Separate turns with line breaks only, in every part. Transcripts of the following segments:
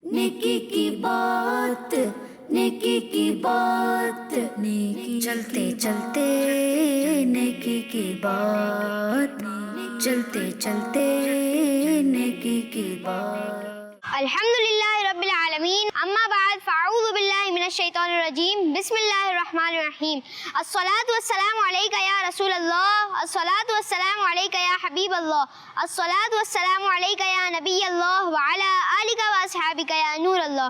नेकी की बात, नेकी की बात, नेकी चलते चलते नेकी की बात, चलते चलते नेकी की बात।
अल्हम्दुलिल्लाह रब्बिल आलमीन, अम्मा बाद फ़अऊज़ु बिल्लाहि मिनश शैतानिर रजीम, बिस्मिल्लाहिर रहमानिर रहीम। अस्सलातु वस्सलामु अलैका या रसूल अल्लाह, अस्सलातु वस्सलामु अलैका या हबीब अल्लाह, अस्सलातु वस्सलामु अलैका या नबी अल्लाह व अला आलिका व अस्हाबिका या नूर अल्लाह।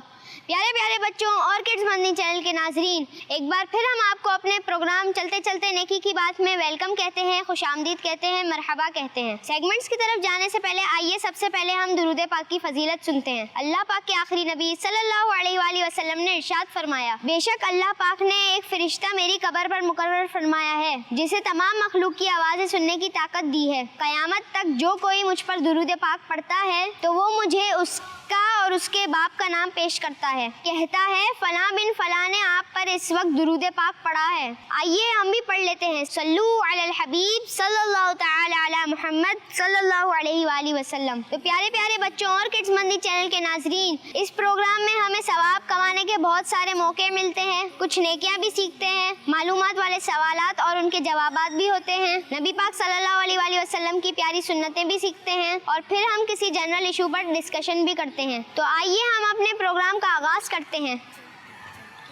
प्यारे प्यारे बच्चों और किड्स मदनी चैनल के नाजरीन, एक बार फिर हम आपको अपने प्रोग्राम चलते चलते नेकी की बात में वेलकम कहते हैं, खुशामदीद कहते हैं, मरहबा कहते हैं। सेगमेंट्स की तरफ जाने से पहले आइए सबसे पहले हम दुरूद पाक की फजीलत सुनते हैं। अल्लाह पाक के आखिरी नबी सल्लल्लाहु अलैहि वसल्लम ने इरशाद फरमाया, बेशक अल्लाह पाक ने एक फरिश्ता मेरी कब्र पर मुकर्रर फरमाया है जिसे तमाम मखलूक की आवाज़ें सुनने की ताकत दी है। क़यामत तक जो कोई मुझ पर दुरूद पाक पढ़ता है तो वो मुझे उसका और उसके बाप का नाम पेश करता है, कहता है फलां बिन फलां ने आप पर इस वक्त दुरूद पाक पढ़ा है। आइए हम भी पढ़ लेते हैं। सल्लू अलल हबीब सल्लल्लाहु तआला अला मुहम्मद सल्लल्लाहु अलैहि वसल्लम। तो प्यारे प्यारे बच्चों और किड्स मंदी चैनल के नाजरीन, इस प्रोग्राम में हमें सवाब कमाने के बहुत सारे मौके मिलते हैं, कुछ नेकियां भी सीखते हैं, मालूमात वाले सवालात और उनके जवाबात भी होते हैं, नबी पाक सल्लल्लाहु अलैहि वसल्लम की प्यारी सुन्नतें भी सीखते हैं और फिर हम किसी जनरल इशू पर डिस्कशन भी करते हैं। तो आइए हम अपने प्रोग्राम का आगाज करते हैं।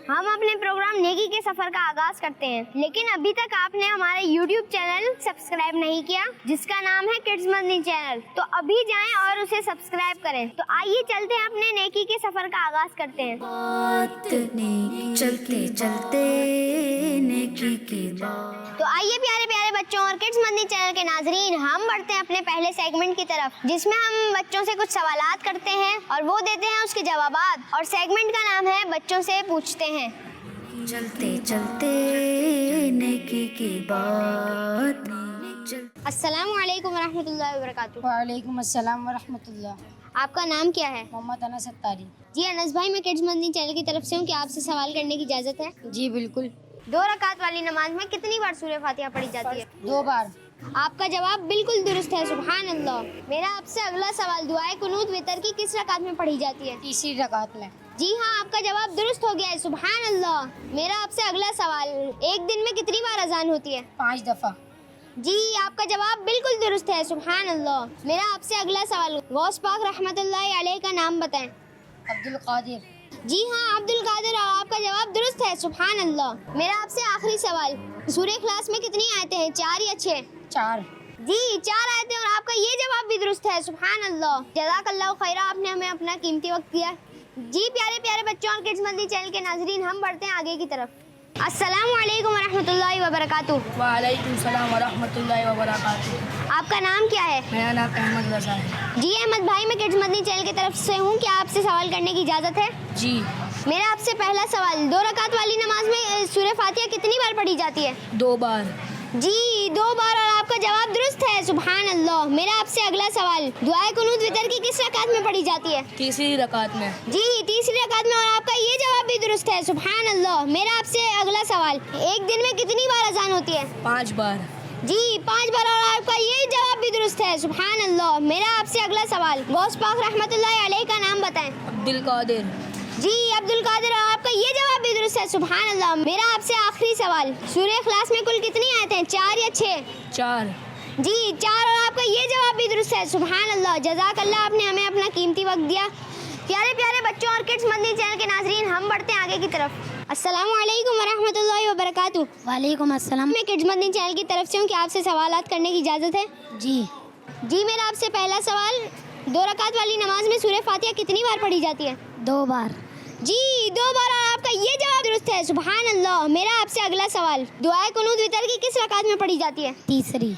हम अपने प्रोग्राम नेकी के सफ़र का आगाज़ करते हैं, लेकिन अभी तक आपने हमारे YouTube चैनल सब्सक्राइब नहीं किया जिसका नाम है किड्स मदनी चैनल, तो अभी जाएं और उसे सब्सक्राइब करें। तो आइए चलते हैं अपने नेकी के सफ़र का आगाज़ करते हैं।
बात नेकी चलते चलते नेकी की बात।
तो आइए प्यारे प्यारे बच्चों और किड्स मदनी चैनल के नाजरीन, हम बढ़ते हैं अपने पहले सेगमेंट की तरफ, जिसमें हम बच्चों से कुछ सवालात करते हैं और वो देते हैं उसके जवाबात, और सेगमेंट का नाम है बच्चों से पूछते हैं।
चलते चलते नेकी की बात।
अस्सलाम वालेकुम रहमतुल्लाहि व बरकातुहू।
वालेकुम अस्सलाम व रहमतुल्लाह।
आपका नाम क्या है?
मोहम्मद अनस अत्तारी।
जी अनस भाई, मैं किड्स मदनी चैनल की तरफ से हूँ, क्या आपसे सवाल करने की इजाज़त है?
जी बिल्कुल।
2 रकात वाली नमाज में कितनी बार सूरह फातिहा पढ़ी जाती है?
2 बार।
आपका जवाब बिल्कुल दुरुस्त है, सुभान अल्लाह। मेरा आपसे अगला सवाल, दुआए कुनूत वितर की किस रकात में पढ़ी जाती है?
तीसरी रकात में।
जी हाँ, आपका जवाब दुरुस्त हो गया है, सुभान अल्लाह। मेरा आपसे अगला सवाल, एक दिन में कितनी बार अजान होती है?
5 दफ़ा।
जी आपका जवाब बिल्कुल दुरुस्त है, सुभान अल्लाह। मेरा आपसे अगला सवाल, गौस पाक रहमतुल्लाहि अलैह का नाम बताएं।
अब्दुल कादिर।
जी हाँ, अब्दुल कादिर, और आपका जवाब दुरुस्त है, सुभान अल्लाह। मेरा आपसे आखिरी सवाल, सूरह इखलास में कितनी आयतें हैं, 4 या 6?
4।
जी 4 आयतें, और आपका ये जवाब भी दुरुस्त है, सुभान अल्लाह। जज़ाकल्लाहु खैरा, आपने हमें अपना कीमती वक्त दिया। जी प्यारे प्यारे बच्चों और किड्स मदनी चैनल के नाजरीन, हम बढ़ते हैं आगे की तरफ। अस्सलामु अलैकुम रहमतुल्लाहि व बरकातुहू।
वालेकुम सलाम व रहमतुल्लाहि व बरकातुहू।
आपका नाम क्या है?
मेरा नाम अहमद रज़ा है।
जी अहमद भाई, मैं किड्स मदनी चैनल की तरफ से हूँ, क्या आपसे सवाल करने की इजाज़त है?
जी।
मेरा आपसे पहला सवाल, 2 रकात वाली नमाज में सूरह फातिहा कितनी बार पढ़ी जाती है?
2 बार।
जी 2 बार, और आपका जवाब दुरुस्त है, सुभान अल्लाह। मेरा आपसे अगला सवाल, दुआए कुनूत वितर की किस रकात में पढ़ी जाती है?
तीसरी रकात में।
जी तीसरी रकात में, और आपका ये जवाब भी दुरुस्त है, सुभान अल्लाह। मेरा आपसे अगला सवाल, एक दिन में कितनी बार अजान होती है?
5 बार।
जी 5 बार, और आपका ये जवाब भी दुरुस्त है, सुभान अल्लाह। मेरा आपसे अगला सवाल, गौस पाक रहमतुल्लाहि अलैह का नाम बताएं।
अब्दुल कादिर।
जी अब्दुल कादिर, और आपका ये जवाब भी दुरुस्त है, सुभान अल्लाह। मेरा आपसे आखिरी सवाल, सूरह इखलास में कुल कितनी आयतें हैं, 4 या 6?
4।
जी 4, और आपका ये जवाब भी दुरुस्त है, सुभान अल्लाह। जज़ाकल्लाह, आपने हमें अपना कीमती वक्त दिया। प्यारे प्यारे बच्चों और किड्स मदनी चैनल के नाजरीन, हम बढ़ते हैं आगे की तरफ। अस्सलाम वालेकुम रहमतुल्लाहि व बरकातुहू।
वालेकुम अस्सलाम।
मैं किड्स मदनी चैनल की तरफ से हूँ, क्या आपसे सवालात करने की इजाज़त है?
जी।
जी मेरा आपसे पहला सवाल, 2 रकात वाली नमाज में सूरह फातिहा कितनी बार पढ़ी जाती है?
2 बार।
जी 2 बार, और आपका ये जवाब दुरुस्त है, सुभान अल्लाह। मेरा आपसे अगला सवाल, दुआए कुनूत वितर की किस रकात में पढ़ी जाती है?
तीसरी।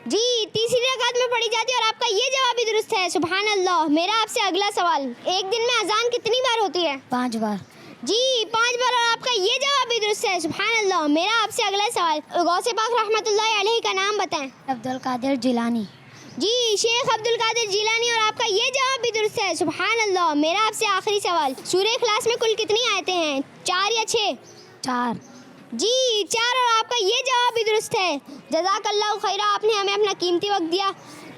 जी तीसरी रकात में पढ़ी जाती है, और आपका ये जवाब भी दुरुस्त है, सुभान अल्लाह। मेरा आपसे अगला सवाल, एक दिन में अजान कितनी बार होती है?
5 बार।
जी 5 बार, और आपका ये जवाब भी दुरुस्त है, सुभान अल्लाह। मेरा आपसे अगला सवाल, गौसे पाक रहमतुल्लाहि अलैह का नाम बताएं।
अब्दुल कादिर जिलानी।
जी शेख अब्दुल कादिर जिलानी, और आपका ये जवाब भी दुरुस्त है, सुभान अल्लाह। मेरा आपसे आखिरी सवाल, सूरह इखलास में कुल कितनी आयतें हैं, 4 या 6?
4।
जी 4, और आपका ये जवाब भी दुरुस्त है। जज़ाकल्लाहु खैरा, आपने हमें अपना कीमती वक्त दिया।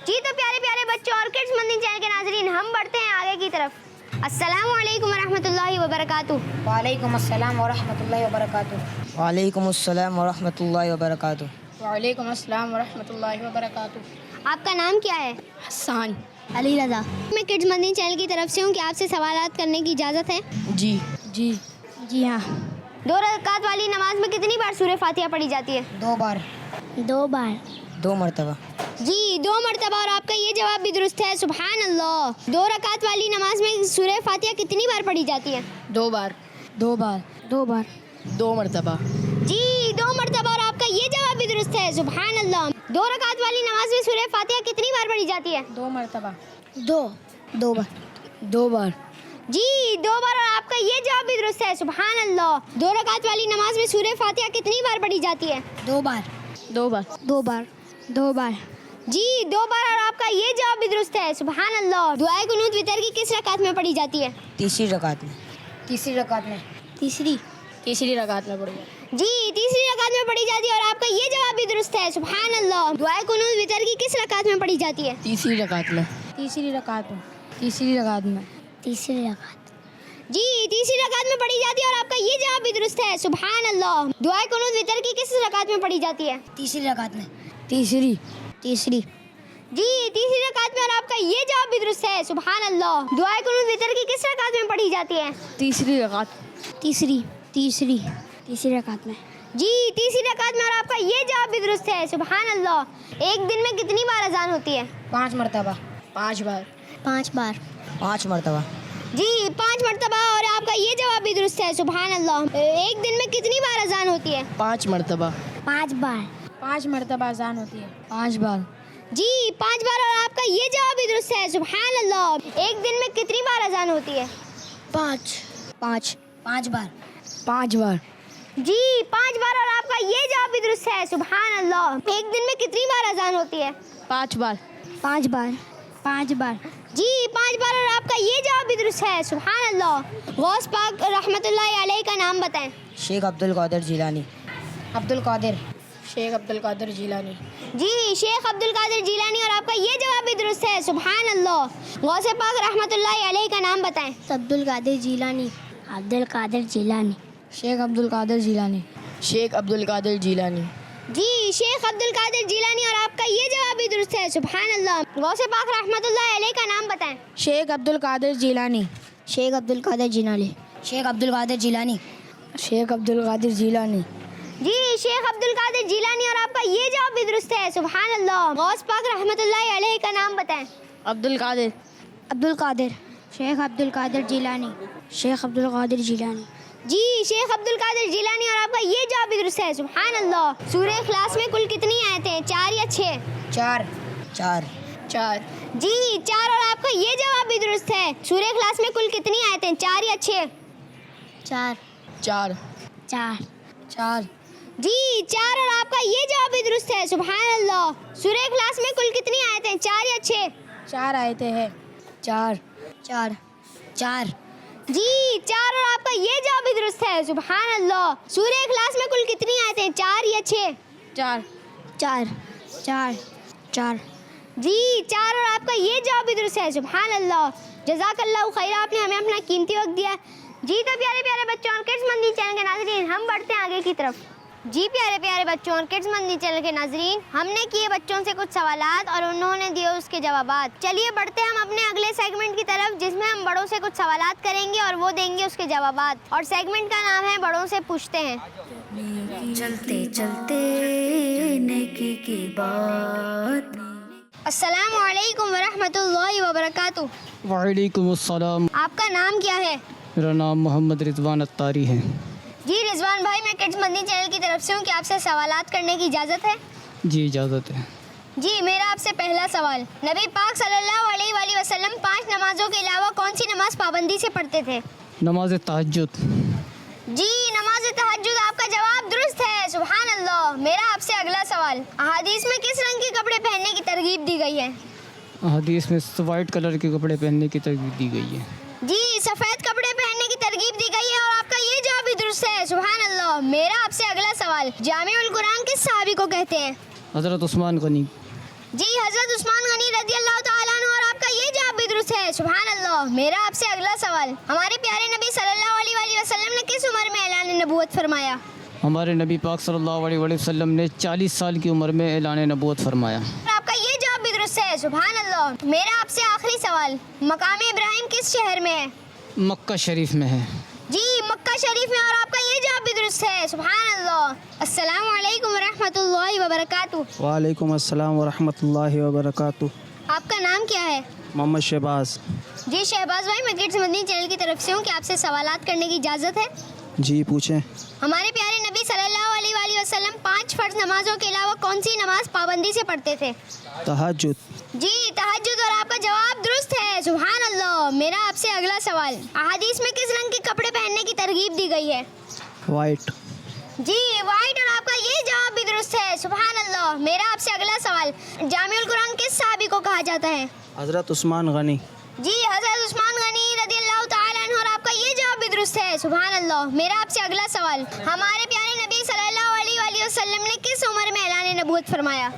जी तो प्यारे प्यारे बच्चों और किड्स मदनी चैनल के नाजरीन, हम बढ़ते हैं आगे की तरफ। अस्सलामु अलैकुम वरहमतुल्लाहि वबरकातुह।
वालेकुम अस्सलाम वरहमतुल्लाहि वबरकातुह।
वालेकुम अस्सलाम वरहमतुल्लाहि वबरकातुह।
वालेकुम अस्सलाम वरहमतुल्लाहि वबरकातुह।
आपका नाम क्या है?
हसन। अली रज़ा।
मैं किड्स मंदी चैनल की तरफ से हूँ कि आपसे सवालात करने की इजाज़त है?
जी जी जी हाँ।
2 रकात वाली नमाज में कितनी बार सूरह फातिहा पढ़ी जाती है?
2 बार। 2 बार।
2 मरतबा।
जी 2 मरतबा, और आपका ये जवाब भी दुरुस्त है, सुभान अल्लाह। 2 रकात वाली नमाज में सूरह फातिहा कितनी बार पढ़ी जाती है?
2 बार। 2 बार। 2 बार। 2 मरतबा।
जी 2 मरतबा, और आपका ये जवाब भी दुरुस्त है, सुभान अल्लाह। 2 रकात वाली नमाज में सूरह फातिहा कितनी बार पढ़ी जाती है?
2 मरतबा। 2 बार। 2 बार।
जी 2 बार, और आपका ये जवाब भी दुरुस्त है, सुभान अल्लाह। 2 रकात वाली नमाज में सूरह फातिहा कितनी बार पढ़ी जाती है?
2 बार। 2 बार। 2 बार। 2 बार।
जी 2 बार, और आपका ये जवाब भी दुरुस्त है, सुभान अल्लाह। दुआए कुनूत वितर की किस रकात में पढ़ी जाती है?
तीसरी रकात में।
तीसरी रकात में। तीसरी रकात में पढ़ी जाती
जी तीसरी रकात में पढ़ी जाती है, और आपका ये जवाब भी दुरुस्त है, सुभान अल्लाह। दुआए कुनूत वितर की किस रकात में पढ़ी जाती है?
तीसरी रकात में। तीसरी रकात में। तीसरी रकात में। तीसरी रकात।
जी तीसरी रकात में पढ़ी जाती है, और आपका ये जवाब भी दुरुस्त है, सुभान अल्लाह। दुआए कुनूत वितर की किस रकात में पढ़ी जाती है?
तीसरी रकात में। तीसरी। तीसरी।
जी तीसरी रकात में, और आपका ये जवाब भी दुरुस्त है, सुभान अल्लाह। दुआए कुनूत वितर की किस रकात में पढ़ी जाती है?
तीसरी रकात। तीसरी। तीसरी। तीसरी रकात में।
जी तीसरी रकात में, और आपका ये जवाब भी दुरुस्त है, सुभान अल्लाह। एक दिन में कितनी बार अजान होती है?
5 मरतबा। 5 बार। 5 बार।
5 मरतबा।
जी 5 मरतबा, और आपका ये जवाब भी दुरुस्त है, सुभान अल्लाह। एक दिन में कितनी बार अजान होती है?
5 मरतबा। 5 बार। 5 मरतबा अजान होती है। 5 बार।
जी 5 बार, और आपका ये जवाब भी दुरुस्त है, सुभान अल्लाह। एक दिन में कितनी बार अजान होती है?
5 बार। 5 बार।
जी 5 बार, और आपका ये जवाब भी दुरुस्त है, सुभान अल्लाह। एक दिन में कितनी बार अजान होती है?
5 बार। 5 बार। 5 बार।
जी 5 बार, और आपका ये जवाब भी दुरुस्त है, सुभान अल्लाह। गौस पाक रहमतुल्लाहि अलैह का नाम बताएं।
शेख अब्दुल कादिर जिलानी।
अब्दुल कादिर। शेख अब्दुल कादिर जिलानी।
जी शेख अब्दुल कादिर जिलानी, और आपका ये जवाब भी दुरुस्त है, सुभान अल्लाह। गौस पाक रहमतुल्लाहि अलैह का नाम बताएं।
अब्दुल कादिर जिलानी। अब्दुल कादिर जिलानी। शेख अब्दुल कादिर जिलानी। शेख अब्दुल कादिर जिलानी।
जी शेख अब्दुल कादिर जिलानी, और आपका ये जवाब भी दुरुस्त है, सुभान अल्लाह। गौस पाक रहमतुल्लाहि अलैह का नाम बताएं।
शेख अब्दुल कादिर जिलानी। शेख अब्दुल कादिर जिलानी। शेख अब्दुल कादिर जिलानी। शेख अब्दुल कादिर जिलानी।
जी शेख अब्दुल कादिर जिलानी, और आपका ये जवाब भी दुरुस्त है, सुभान अल्लाह। गौस पाक रहमतुल्लाहि अलैह का नाम बताएं।
अब्दुल कादिर। अब्दुल कादिर। शेख अब्दुल कादिर जिलानी। शेख अब्दुल कादिर जिलानी।
जी शेख अब्दुल कादिर जिलानी, और आपका ये जवाब भी दुरुस्त है, सुभान अल्लाह। सूरह इखलास में कुल कितनी आयतें हैं, 4 या 6?
4।
4।
4।
जी 4, और आपका ये जवाब भी दुरुस्त है। सूरह इखलास में कुल कितनी आयतें हैं, 4 या 6?
4। 4। 4। 4।
जी 4, और आपका ये जवाब भी दुरुस्त है, सुभान अल्लाह। सूरह इखलास में कुल कितनी आयतें हैं, 4 या 6?
4 आयतें हैं। 4। 4। 4।
जी 4, और आपका ये जवाब भी दुरुस्त है, सुभान अल्लाह। सूरह इखलास में कुल कितनी आयतें हैं, 4 या 6?
4। 4। 4। 4।
जी 4, और आपका ये जवाब भी दुरुस्त है, सुभान अल्लाह। जज़ाकल्लाहु खैर, आपने हमें अपना कीमती वक्त दिया। जी तो प्यारे प्यारे बच्चों और किड्स मंदी चैनल के नाज़रीन, हम बढ़ते हैं आगे की तरफ। जी प्यारे प्यारे बच्चों और किड्स मंदी चैनल के नाज़रीन, हमने किए बच्चों से कुछ सवालात और उन्होंने दिए उसके जवाबात। चलिए बढ़ते हैं हम अपने अगले सेगमेंट की तरफ, जिसमें हम बड़ों से कुछ सवालात करेंगे और वो देंगे उसके जवाबात। और सेगमेंट का नाम है बड़ों से पूछते हैं।
चलते चलते नेकी की बात।
अस्सलामु अलैकुम वरहमतुल्लाहि वबरकातुह।
वालेकुम अस्सलाम।
आपका नाम क्या है?
मेरा नाम मोहम्मद रिजवान अत्तारी है।
जी रिजवान भाई, मैं किड्स मंदी चैनल की तरफ से हूँ, कि आपसे सवालात करने की इजाज़त है?
जी इजाज़त है।
जी मेरा आपसे पहला सवाल, नबी पाक सल्लल्लाहु अलैहि वसल्लम 5 नमाजों के अलावा कौन सी नमाज पाबंदी से पढ़ते थे?
नमाज तहज्जुद।
जी नमाज तहज्जुद, आपका जवाब दुरुस्त है, सुभान अल्लाह। मेरा आपसे अगला सवाल, अहादीस में किस रंग के कपड़े पहनने की तरगीब दी गई है?
हदीस में वाइट कलर के कपड़े पहनने की तरगीब दी गई है।
जी सफ़ेद कपड़े पहनने की तरगीब दी गई है, और आपका ये जवाब भी दुरुस्त है, सुभान अल्लाह। मेरा आपसे अगला सवाल, जामिउल कुरान किस सहाबी को कहते हैं?
हज़रत उस्मान गनी।
जी हज़रत उस्मान गनी रज़ी अल्लाह ताला अन्हु, और आपका ये जवाब भी दुरुस्त درست ہے سبحان اللہ. میرا آپ سے اگلا سوال, ہمارے پیارے نبی صلی اللہ علیہ وسلم نے کس عمر میں اعلان نبوت فرمایا؟
ہمارے نبی پاک صلی اللہ علیہ وسلم نے 40 سال کی عمر میں اعلان نبوت فرمایا.
آپ کا یہ جواب بھی درست ہے سبحان اللہ. میرا آپ سے آخری سوال, مقام ابراہیم کس شہر میں ہے؟
مکہ شریف میں ہے.
جی مکہ شریف میں, اور آپ کا یہ جواب بھی درست ہے سبحان اللہ. السلام علیکم ورحمۃ اللہ وبرکاتہ.
وعلیکم السلام ورحمۃ اللہ وبرکاتہ.
آپ کا نام کیا ہے؟
محمد شہباز.
جی شہباز بھائی, میں کڈز مدنی چینل کی طرف سے ہوں, کہ آپ سے سوالات کرنے کی اجازت ہے؟
جی پوچھیں.
ہمارے پیارے نبی صلی اللہ علیہ وسلم 5 فرض نمازوں کے علاوہ کون سی نماز پابندی سے پڑھتے تھے؟
تہجد.
جی تہجد, اور آپ کا جواب درست ہے سبحان اللہ. میرا آپ سے اگلا سوال, احادیث میں کس رنگ کے کپڑے پہننے کی ترغیب دی گئی ہے؟
وائٹ.
جی وائٹ, اور آپ کا یہ جواب بھی درست ہے سبحان اللہ. میرا آپ سے اگلا سوال, جامع القرآن کس صحابی کو کہا جاتا ہے؟
حضرت عثمان غنی.
جی حضرت عثمان غنی رضی اللہ تعالیٰ عنہ, اور آپ کا یہ جواب بھی درست ہے سبحان اللہ. میرا آپ سے اگلا سوال, ہمارے پیارے نبی صلی اللہ علیہ وسلم نے کس عمر میں اعلان نبوت فرمایا؟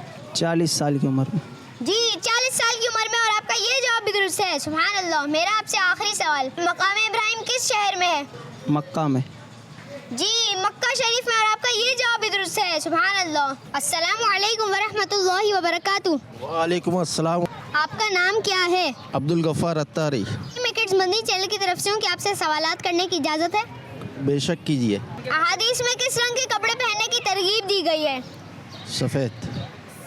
40 سال کی عمر میں.
جی 40 سال کی عمر میں, اور آپ کا یہ جواب بھی درست ہے سبحان اللہ. میرا آپ سے آخری سوال, مقام ابراہیم کس شہر میں ہے؟
مکہ میں.
جی مکہ شریف میں, اور آپ کا یہ جواب بھی درست ہے سبحان اللہ. السلام علیکم ورحمۃ اللہ وبرکاتہ.
وعلیکم السلام.
آپ کا نام کیا ہے؟
عبدالغفار اتاری.
میں کڈز مدنی چینل کی طرف سے ہوں, کہ آپ سے سوالات کرنے کی اجازت ہے؟
بے شک کیجیے.
احادیث میں کس رنگ کے کپڑے پہننے کی ترغیب دی گئی ہے؟
سفید.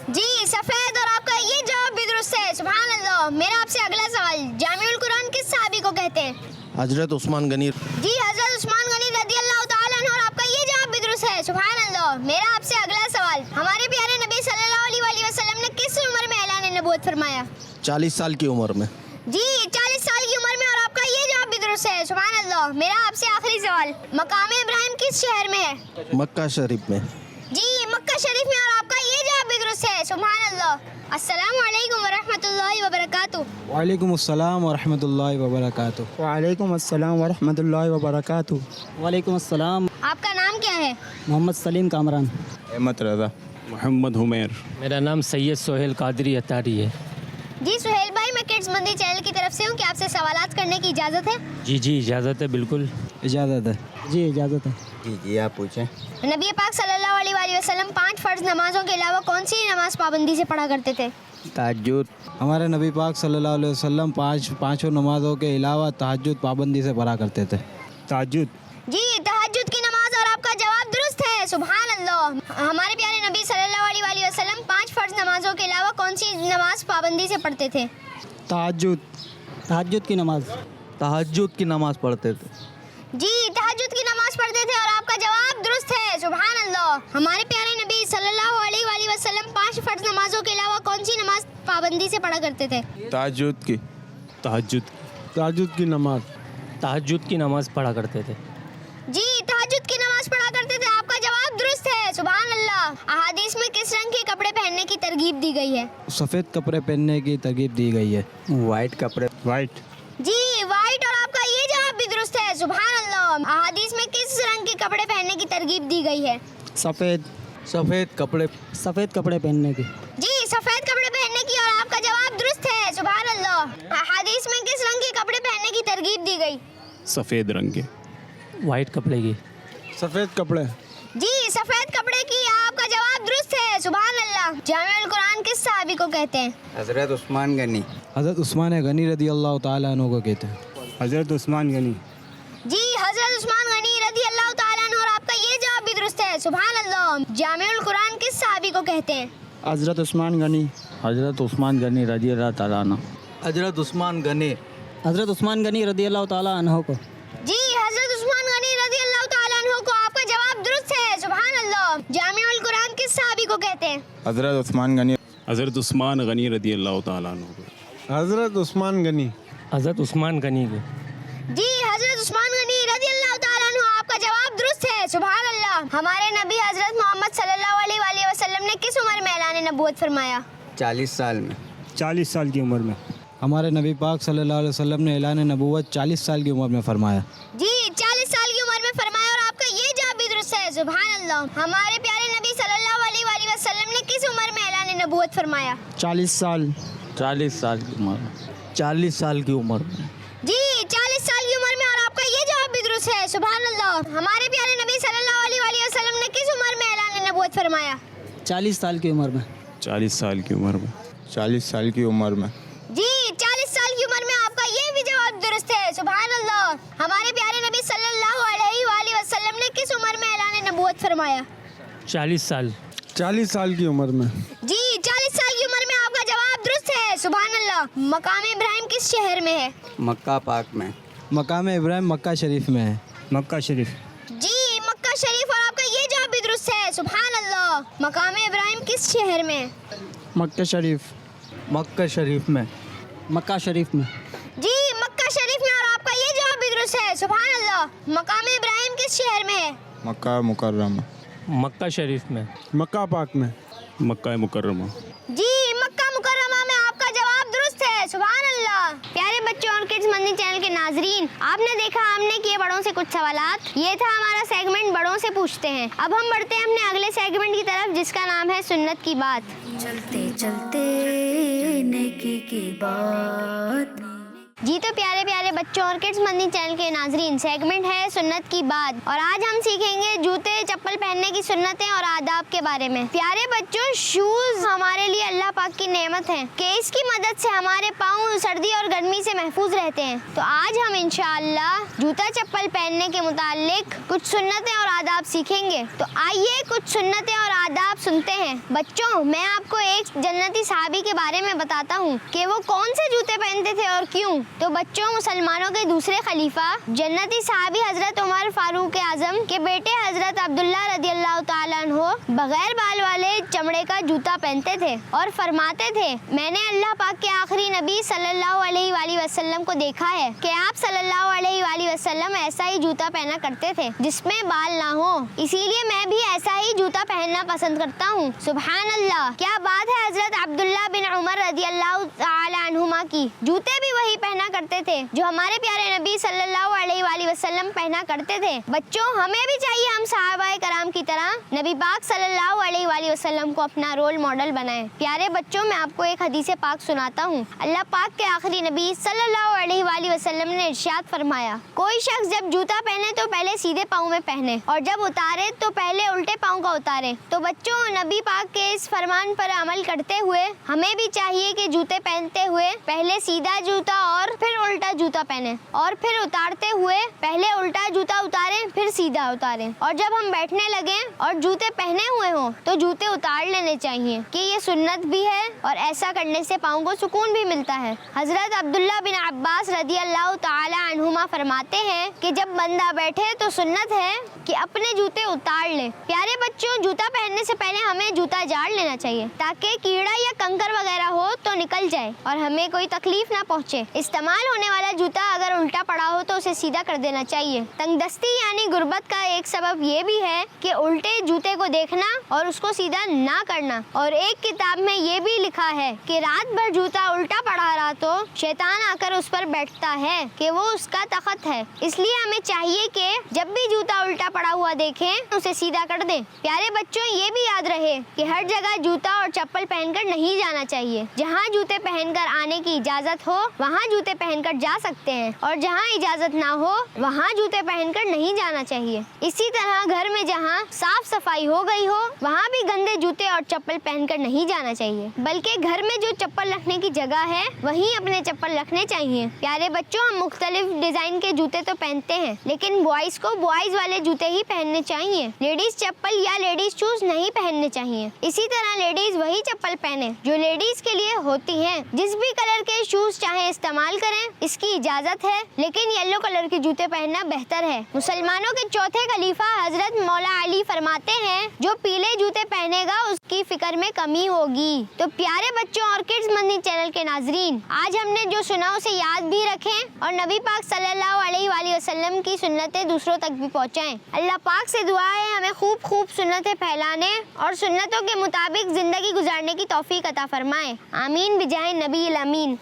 جی سفید, اور آپ کا یہ جواب بھی درست ہے سبحان اللہ. میرا آپ سے اگلا سوال, جامع القرآن کس صحابی کو کہتے ہیں؟
حضرت عثمان غنی.
جی حضرت عثمان غنی رضی اللہ تعالیٰ عنہ, اور آپ کا یہ جواب بھی درست ہے سبحان اللہ. میرا آپ سے اگلا سوال, ہمارے پیارے نبی صلی اللہ علیہ وسلم نے کس عمر میں اعلان نبوت فرمایا؟
40 سال کی عمر میں.
جی 40 سال کی عمر میں, اور آپ کا یہ جواب بھی درست ہے سبحان اللہ. میرا آپ سے آخری سوال, مقام ابراہیم کس شہر میں ہے؟
مکہ شریف میں.
جی مکہ شریف میں, اور آپ کا یہ جواب بھی درست ہے سبحان اللہ. السلام علیکم ورحمۃ اللہ وبرکاتہ.
وعلیکم السلام ورحمۃ اللہ وبرکاتہ.
وعلیکم السلام ورحمۃ اللہ وبرکاتہ.
وعلیکم السلام.
آپ کا نام کیا ہے؟
محمد سلیم کامران.
احمد رضا. محمد حمیر.
میرا نام سید سہیل قادری اتاری ہے.
جی سہیل بھائی, میں کڈز مندی چینل کی طرف سے ہوں, کہ آپ سے سوالات کرنے کی اجازت ہے؟
جی اجازت ہے, بالکل
اجازت ہے. جی اجازت ہے.
جی آپ پوچھیں.
نبی پاک صلی اللہ علیہ وسلم 5 فرض نمازوں کے علاوہ کون سی نماز پابندی سے پڑھا کرتے تھے؟
تہجد.
ہمارے نبی پاک صلی اللہ علیہ وسلم پانچوں نمازوں کے علاوہ تہجد پابندی سے پڑھا کرتے تھے.
تہجد.
جی تہجد کی نماز, اور آپ کا جواب درست ہے سبحان اللہ. ہمارے پیارے نبی صلی اللہ علیہ وسلم 5 فرض نمازوں کے علاوہ کون سی نماز پابندی سے پڑھتے تھے؟
تہجد. تہجد کی نماز.
تہجد کی نماز پڑھتے تھے.
جی تہجد کی نماز پڑھتے تھے, اور آپ کا جواب درست ہے سبحان اللہ. ہمارے پیارے نبی صلی اللہ علیہ وسلم 5 فرض نمازوں کے علاوہ کون سی نماز پابندی سے پڑھا کرتے تھے؟
تہجد کی.
تہجد کی نماز.
تہجد کی نماز پڑھا کرتے تھے.
جی تہجد کی نماز پڑھا کرتے تھے, آپ کا جواب درست ہے سبحان اللہ. احادیث میں کس رنگ کے کپڑے پہننے کی ترغیب دی گئی ہے؟
سفید کپڑے پہننے کی ترغیب دی گئی ہے.
وائٹ کپڑے.
وائٹ.
جی وائٹ, اور آپ کا یہ جواب بھی درست ہے سبحان اللہ. احادیث میں کس رنگ کے کپڑے پہننے کی ترغیب دی گئی ہے؟
سفید.
سفید کپڑے.
سفید کپڑے پہننے کی.
جی سفید کپڑے پہننے کی, اور آپ کا جواب درست ہے سبحان اللہ. احادیث میں کس رنگ کے کپڑے پہننے کی ترغیب دی گئی؟
سفید رنگ کے.
وائٹ کپڑے کی.
سفید کپڑے.
جی سفید کپڑے کی, آپ کا جواب درست ہے سبحان اللہ. جامع القرآن کس صحابی کو کہتے ہیں؟
حضرت عثمان غنی.
حضرت عثمان غنی رضی اللہ تعالیٰ عنہ کو کہتے ہیں.
حضرت عثمان غنی.
جی حضرت عثمان غنی رضی اللہ تعالیٰ عنہ, اور آپ کا یہ جواب بھی درست ہے سبحان اللہ. جامع القرآن کس صحابی کو کہتے ہیں؟
حضرت عثمان غنی.
حضرت عثمان غنی رضی اللہ تعالیٰ عنہ.
حضرت عثمان غنی.
حضرت عثمان غنی رضی اللہ تعالیٰ عنہ کو.
جی حضرت عثمان غنی رضی اللہ تعالیٰ عنہ کو, آپ کا جواب درست ہے سبحان اللہ. جامع القرآن کس صحابی کو کہتے ہیں؟
حضرت عثمان غنی. حضرت عثمان غنی رضی اللہ تعالیٰ عنہ.
حضرت عثمان غنی.
حضرت عثمان غنی کو.
جی حضرت عثمان غنی رضی اللہ تعالیٰ عنہ, آپ کا جواب درست ہے سبحان اللہ. ہمارے نبی حضرت محمد صلی اللہ علیہ وسلم نے کس عمر میں اعلان نبوت فرمایا؟
40 سال میں.
40 سال کی عمر میں. ہمارے نبی پاک صلی اللہ علیہ وسلم نے اعلان نبوت 40 سال کی عمر میں فرمایا.
جی 40 سال کی عمر میں فرمایا, اور آپ کا یہ جواب بھی درست ہے سبحان اللہ. ہمارے پیارے نبی صلی اللہ علیہ وسلم نے کس عمر میں اعلان نبوت فرمایا؟
40 سال.
40 سال کی عمر میں.
40 साल की उम्र में।
जी 40 साल की उम्र में, और आपका ये जवाब भी दुरुस्त है, सुभान अल्लाह। हमारे प्यारे नबी सल्लल्लाहु अलैहि वसल्लम ने किस उम्र में ऐलान नबूवत फरमाया?
40 साल की उम्र में।
40 साल की उम्र में।
40 साल की उम्र में।
जी 40 साल की उम्र में, आपका ये भी जवाब दुरुस्त है, सुभान अल्लाह। हमारे प्यारे नबी सल्लल्लाहु अलैहि वसल्लम ने किस उम्र में ऐलान नबूवत फरमाया?
40 साल।
40 साल की उम्र में।
जी 40 साल की उम्र में, आपका जवाब दुरुस्त है, सुभान अल्लाह। मकाम इब्राहिम किस शहर में है?
मक्का पाक में। मकाम इब्राहिम मक्का शरीफ में है। मक्का शरीफ।
जी मक्का शरीफ, और आपका ये जवाब भी दुरुस्त है, सुभान अल्लाह। मकाम इब्राहिम किस शहर में है?
मक्का शरीफ। मक्का शरीफ में। मक्का शरीफ में।
जी मक्का शरीफ में, और आपका ये जवाब भी दुरुस्त है, सुभान अल्लाह। मकाम इब्राहिम किस शहर में है?
मक्का मुकर्रमा।
मक्का शरीफ में।
मक्का पाक में।
मक्का मुकर्रमा।
जी मक्का मुकर्रमा में, आपका जवाब दुरुस्त है, सुभान अल्लाह। प्यारे बच्चों और किड्स मंदी चैनल के नाजरीन, आपने देखा हमने किए बड़ों से कुछ सवालात। ये था हमारा सेगमेंट बड़ों से पूछते हैं। अब हम बढ़ते हैं अपने अगले सेगमेंट की तरफ, जिसका नाम है सुन्नत की बात।
चलते चलते नेकी की बात।
जी तो प्यारे प्यारे बच्चों और किड्स मंदी चैनल के नाजरीन, सेगमेंट है सुन्नत की बात, और आज हम सीखेंगे जूते चप्पल पहनने की सुन्नतें और आदाब के बारे में। प्यारे बच्चों, शूज हमारे लिए अल्लाह पाक की नेमत है कि इसकी मदद से हमारे पाँव सर्दी और गर्मी से महफूज रहते हैं। तो आज हम इंशाअल्लाह जूता चप्पल पहनने के मुतालिक कुछ सुन्नतें और आदाब सीखेंगे। तो आइए कुछ सुन्नतें और आदाब सुनते हैं। बच्चों, मैं आपको एक जन्नती सहाबी के बारे में बताता हूँ कि वो कौन से जूते पहनते थे और क्यों। तो बच्चों, मुसलमानों के दूसरे खलीफा जन्नती सहाबी हजरत उमर फारूक आजम के बेटे हजरत अब्दुल्ला रदियल्लाहु ताला अन्हु बगैर बाल वाले चमड़े का जूता पहनते थे और फरमाते थे, मैंने अल्लाह पाक के आखिरी नबी सल्लल्लाहु अलैहि वसल्लम को देखा है कि आप सल्लल्लाहु अलैहि वसल्लम ऐसा ही जूता पहना करते थे जिसमें बाल ना हो, इसीलिए मैं भी ऐसा ही जूता पहनना पसंद करता हूँ। सुभान अल्लाह, क्या बात है हजरत अब्दुल्ला बिन उमर रदियल्लाहु ताला अन्हुमा की। जूते भी वही पहना करते थे जो हमारे प्यारे नबी सल्लल्लाहु अलैहि वसल्लम पहना करते थे। बच्चों, हमें भी चाहिए हम सहाबाए कराम की तरह नबी पाक सल्लल्लाहु अलैहि वसल्लम को अपना रोल मॉडल बनाएं। प्यारे बच्चों, मैं आपको एक हदीस पाक सुनाता हूँ। अल्लाह पाक के आखिरी नबी सल्लल्लाहु अलैहि वसल्लम ने इरशाद फरमाया, कोई शख्स जब जूता पहने तो पहले सीधे पाँव में पहने और जब उतारे तो पहले उल्टे पाँव का उतारे। तो बच्चों, नबी पाक के इस फरमान पर अमल करते हुए हमें भी चाहिए कि जूते पहनते हुए पहले सीधा जूता और फिर उल्टा जूता पहने, और फिर उतारते हुए पहले उल्टा जूता उतारें फिर सीधा उतारें, और जब हम बैठने लगे और जूते पहने हुए हों तो जूते उतार लेने चाहिए कि ये सुन्नत भी है और ऐसा करने से पाँव को सुकून भी मिलता है। हजरत अब्दुल्ला बिन अब्बास रदियल्लाहु ताला अन्हुमा फरमाते हैं कि जब बंदा बैठे तो सुन्नत है कि अपने जूते उतार ले। प्यारे बच्चों, जूता पहनने से पहले हमें जूता झाड़ लेना चाहिए ताकि कीड़ा या कंकर वगैरह हो तो निकल जाए और हमें कोई तकलीफ ना पहुँचे। इस्तेमाल होने वाला जूता अगर उल्टा पड़ा हो तो उसे सीधा कर देना चाहिए। तंगदस्ती यानी गुर्बत का एक सबब ये भी है कि उल्टे जूते को देखना और उसको सीधा ना करना। और एक किताब में ये भी लिखा है कि रात भर जूता उल्टा पड़ा रहा तो शैतान आकर उस पर बैठता है कि वो उसका तखत है। इसलिए हमें चाहिए कि जब भी जूता उल्टा पड़ा हुआ देखें उसे सीधा कर दें। प्यारे बच्चों, ये भी याद रहे कि हर जगह जूता और चप्पल पहनकर नहीं जाना चाहिए। जहाँ जूते पहनकर आने की इजाजत हो वहाँ जूते पहनकर जा सकते हैं और जहाँ इजाजत ना हो वहाँ जूते पहनकर नहीं जाना चाहिए। इसी तरह घर में जहाँ साफ सफाई हो गई हो वहाँ भी गंदे जूते और चप्पल पहनकर नहीं जाना चाहिए, बल्कि घर में जो चप्पल रखने की जगह है वहीं अपने चप्पल रखने चाहिए। प्यारे बच्चों, हम मुख्तलिफ डिजाइन के जूते तो पहनते हैं लेकिन बॉयज को बॉयज वाले जूते ही पहनने चाहिए। लेडीज चप्पल या लेडीज शूज नहीं पहनने चाहिए। इसी तरह लेडीज वही चप्पल पहने जो लेडीज के लिए होती है। जिस भी कलर के शूज चाहे इस्तेमाल करें, इसकी इजाजत है, लेकिन येलो कलर के जूते पहनना बेहतर है। मुसलमानों के चौथे खलीफा हजरत मौला अली फरमाते हैं, जो पीले जूते पहनेगा उसकी फिक्र में कमी होगी। तो प्यारे बच्चों और किड्स मंदी चैनल के नाजरीन, आज हमने जो सुना उसे याद भी रखें और नबी पाक सल्लल्लाहु अलैहि वसल्लम की सुन्नतें दूसरों तक भी पहुँचाएं। अल्लाह पाक से दुआ है हमें खूब खूब सुन्नतें फैलाने और सुन्नतों के मुताबिक जिंदगी गुजारने की तौफीक अता फरमाए। आमीन बिजाए नबी अमीन।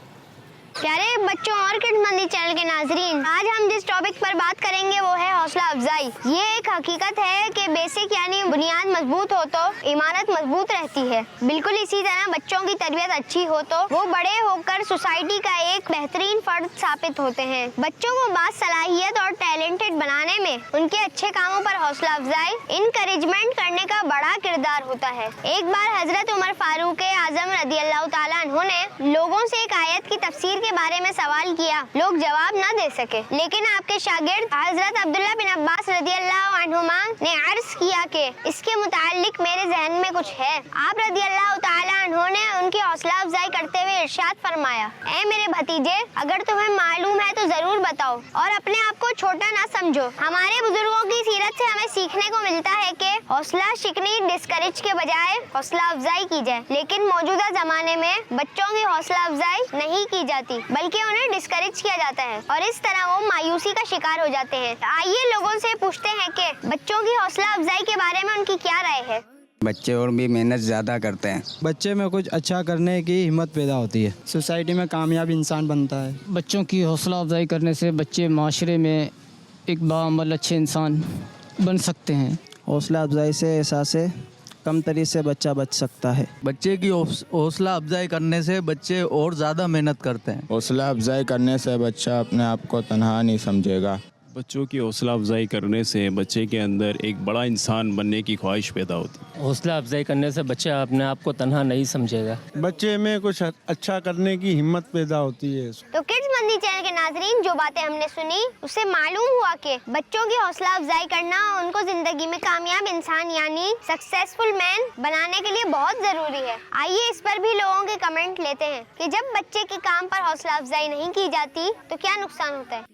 प्यारे बच्चों और किड्स मंदी चैनल के नाजरीन, आज हम जिस टॉपिक पर बात करेंगे वो है हौसला अफजाई। ये एक हकीकत है कि बेसिक यानी बुनियाद मजबूत हो तो इमारत मजबूत रहती है। बिल्कुल इसी तरह बच्चों की तरबियत अच्छी हो तो वो बड़े होकर सोसाइटी का एक बेहतरीन फर्द साबित होते हैं। बच्चों को बासलाहियत और टैलेंटेड बनाने में उनके अच्छे कामों पर हौसला अफजाई, इनकरेजमेंट करने का बड़ा किरदार होता है। एक बार हजरत उमर फारूक आजम रदी अल्लाह तआला अन्हु ने लोगों से एक आयत की तफसीर के बारे में सवाल किया। लोग जवाब न दे सके, लेकिन आपके शागिर्द हजरत अब्दुल्ला बिन अब्बास रदी अल्लाह अन्हुमा ने अर्ज किया कि इसके मुतालिक मेरे जहन में कुछ है। आप रदी अल्लाह तआला अन्हु ने उनकी हौसला अफजाई करते हुए इरशाद फरमाया, ऐ मेरे भतीजे, अगर तुम्हें मालूम है तो जरूर बताओ और अपने आप को छोटा ना समझो। हमारे बुजुर्गों की सीरत से हमें सीखने को मिलता है कि हौसला शिकनी डिस्करेज के बजाय हौसला अफजाई की जाए, लेकिन मौजूदा जमाने में बच्चों की हौसला अफजाई नहीं की जाती बल्कि उन्हें डिस्करेज किया जाता है और इस तरह वो मायूसी का शिकार हो जाते हैं। आइए लोगों से पूछते हैं कि बच्चों की हौसला अफजाई के बारे में उनकी क्या राय है।
बच्चे और भी मेहनत ज़्यादा करते हैं।
बच्चे में कुछ अच्छा करने की हिम्मत पैदा होती है।
सोसाइटी में कामयाब इंसान बनता है।
बच्चों की हौसला अफजाई करने से बच्चे माशरे में एक बाअमल अच्छे इंसान बन सकते हैं।
हौसला अफजाई से एहसास कमतरी से बच्चा बच सकता है।
बच्चे की हौसला अफजाई करने से बच्चे और ज़्यादा मेहनत करते हैं।
हौसला अफजाई करने से बच्चा अपने आप को तन्हा नहीं समझेगा।
बच्चों की हौसला अफजाई करने से बच्चे के अंदर एक बड़ा इंसान बनने की ख्वाहिश पैदा होती है।
हौसला अफजाई करने से बच्चा अपने आप को तन्हा नहीं समझेगा।
बच्चे में कुछ अच्छा करने की हिम्मत पैदा होती है।
तो किड्स मंदी चैनल के नाजरीन, जो बातें हमने सुनी उससे मालूम हुआ कि बच्चों की हौसला अफजाई करना उनको जिंदगी में कामयाब इंसान यानी सक्सेसफुल मैन बनाने के लिए बहुत जरूरी है। आइए इस पर भी लोगों के कमेंट लेते हैं कि जब बच्चे के काम पर हौसला अफजाई नहीं की जाती तो क्या नुकसान होता है।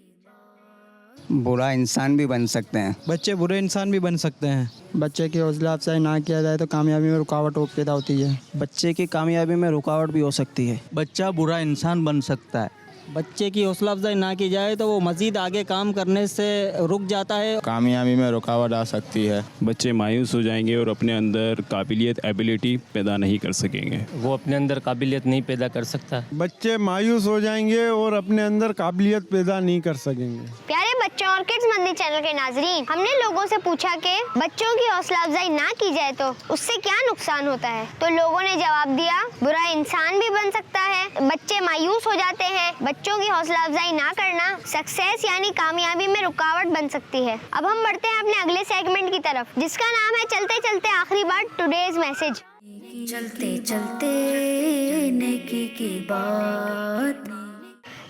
बुरा इंसान भी बन सकते हैं।
बच्चे बुरे इंसान भी बन सकते हैं।
बच्चे की हौसला अफजाई ना किया जाए तो कामयाबी में रुकावट पैदा होती है।
बच्चे की कामयाबी में रुकावट भी हो सकती है।
बच्चा बुरा इंसान बन सकता है।
बच्चे की हौसला अफजाई ना की जाए तो वो मज़ीद आगे काम करने से रुक जाता है।
कामयाबी में रुकावट आ सकती है।
बच्चे मायूस हो जाएंगे और अपने अंदर काबिलियत एबिलिटी पैदा नहीं कर सकेंगे।
वो अपने अंदर काबिलियत नहीं पैदा कर सकता।
बच्चे मायूस हो जाएंगे और अपने अंदर काबिलियत पैदा नहीं कर सकेंगे।
प्यारे बच्चों और किड्स मंदी चैनल के नाजरीन, हमने लोगों से पूछा कि बच्चों की हौसला अफजाई ना की जाए तो उससे क्या नुकसान होता है। तो लोगों ने जवाब दिया, बुरा इंसान भी बन सकता है, बच्चे मायूस हो जाते हैं, बच्चों की हौसला अफजाई ना करना सक्सेस यानी कामयाबी में रुकावट बन सकती है। अब हम बढ़ते हैं अपने अगले सेगमेंट की तरफ, जिसका नाम है चलते चलते आखिरी बार टुडेज मैसेज।
चलते चलते नेकी की बात।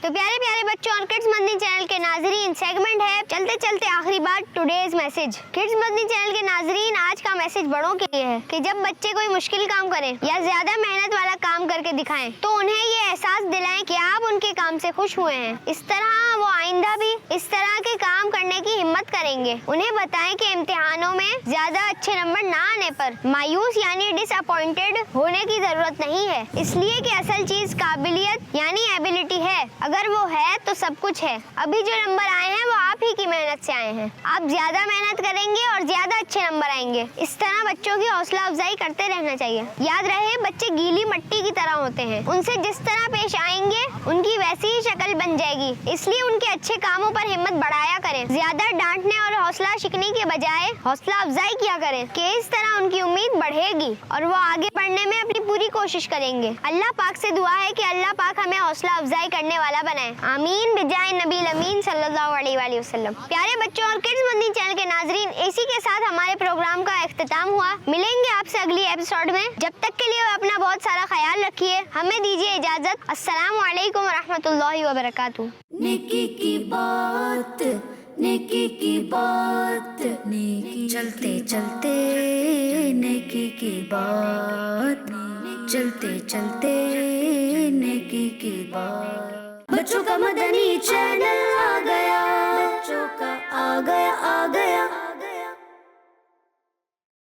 तो प्यारे प्यारे बच्चों और किड्स मंदी चैनल के नाजरीन, सेगमेंट है चलते चलते आखिरी बार टुडेज मैसेज। किड्स मंदी चैनल के नाजरीन, आज का मैसेज बड़ों के लिए है कि जब बच्चे कोई मुश्किल काम करें या ज्यादा मेहनत वाला काम करके दिखाएं तो उन्हें ये एहसास दिलाएं कि आप उनके काम से खुश हुए हैं। इस तरह वो आइंदा भी इस तरह के काम करने की हिम्मत करेंगे। उन्हें बताएं कि इम्तिहानों में ज्यादा अच्छे नंबर ना आने पर मायूस यानी डिसअपॉइंटेड होने की जरूरत नहीं है, इसलिए कि असल चीज काबिलियत यानी एबिलिटी है। अगर वो है तो सब कुछ है। अभी जो नंबर आए हैं वो आप ही की मेहनत से आए हैं। आप ज्यादा मेहनत करेंगे और ज्यादा अच्छे नंबर आएंगे। इस तरह बच्चों की हौसला अफजाई करते रहना चाहिए। याद रहे, बच्चे गीली मिट्टी की तरह होते हैं, उनसे जिस तरह पेश आएंगे उनकी वैसी ही शक्ल बन जाएगी। इसलिए उनके अच्छे कामों पर हिम्मत बढ़ाया करें। ज्यादा डांटने और हौसला शिकनी के बजाय हौसला अफजाई किया करें कि इस तरह उनकी उम्मीद बढ़ेगी और वो आगे बढ़ने में अपनी पूरी कोशिश करेंगे। अल्लाह पाक से दुआ है कि अल्लाह पाक हमें हौसला अफजाई करने वाला बनाए। आमीन बिजाए नबी अमीन सल्लल्लाहु अलैहि वसल्लम। प्यारे बच्चों और किड्स मंदी चैनल के नाजरीन, इसी के साथ हमारे प्रोग्राम का इख्तिताम हुआ। मिलेंगे आपसे अगली एपिसोड में। जब तक के लिए अपना बहुत सारा ख्याल रखिए। हमें दीजिए इजाजत। अस्सलामु अलैकुम व रहमतुल्लाहि व बरकातुहू।
नेकी की बात, नेकी की बात, नेकी चलते चलते नेकी की बात, चलते चलते नेकी की बात। बच्चों का मदनी चैनल आ गया, बच्चों का आ गया